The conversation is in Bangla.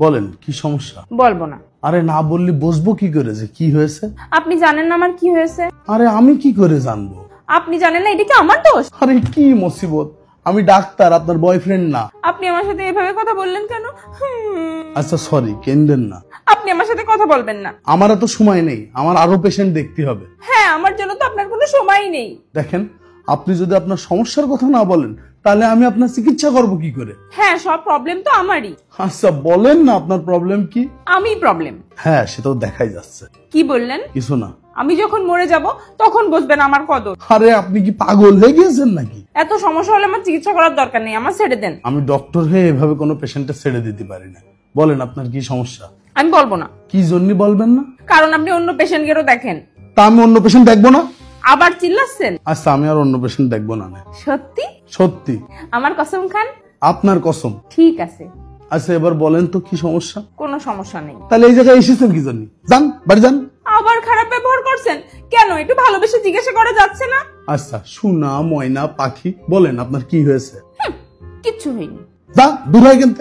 বলেন কি সমস্যা? বলবো না। আরে না বললি বসবো কি করে যে কি হয়েছে? আপনি জানেন না আমার কি হয়েছে? আরে আমি কি করে জানবো? আপনি জানেন না, এটা কি আমার দোষ? আরে কি মুসিবত, আমি ডাক্তার, আপনার বয়ফ্রেন্ড না। আপনি আমার সাথে এভাবে কথা বললেন কেন? আচ্ছা সরি, কেন্দেন না। আপনি আমার সাথে কথা বলবেন না। আমার এত সময় নেই, আমার আরো পেশেন্ট দেখতে হবে। হ্যাঁ, আমার জন্য তো আপনার কোনো সময়ই নেই। দেখেন, আপনি যদি আপনার সমস্যার কথা না বলেন তাহলে আমি আপনার চিকিৎসা করব কি করে? হ্যাঁ, সব প্রবলেম তো আমারই। আচ্ছা বলেন না আপনার প্রবলেম কি? আমি প্রবলেম। হ্যাঁ সেটাও দেখাই যাচ্ছে। কি বললেন? কিছু না। আমি যখন মরে যাব তখন বুঝবেন আমার কদর। আরে আপনি কি পাগল হয়ে গিয়েছেন নাকি? এত সমস্যা হলে আমার চিকিৎসা করার দরকার নেই, আমার ছেড়ে দেন। আমি ডক্টর হয়ে এভাবে কোনো পেশেন্টকে ছেড়ে দিতে পারি না। বলেন আপনার কি সমস্যা? আমি বলবো না। কি জন্য বলবেন না? কারণ আপনি অন্য পেশেন্টকেও দেখেন। তা আমি অন্য পেশেন্ট দেখবো না? আবার চিল্লাচ্ছেন? আচ্ছা আমি আর অন্য পেশেন্ট দেখবো না। সত্যি? সত্যি। আমার কসম খান? আপনার কসম। ঠিক আছে। আচ্ছা এবার বলেন তো কি সমস্যা? কোনো সমস্যা নেই। তাহলে এই জায়গায় এসেছেন কি জন্য? যান বাড়ি যান। আবার খারাপ ব্যবহার করছেন কেন? একটু ভালোবেসে জিজ্ঞাসা করা যাচ্ছে না? আচ্ছা সোনা ময়না পাখি, বলেন আপনার কি হয়েছে? কিচ্ছু হয়নি। যা দূর হয় কিন্তু।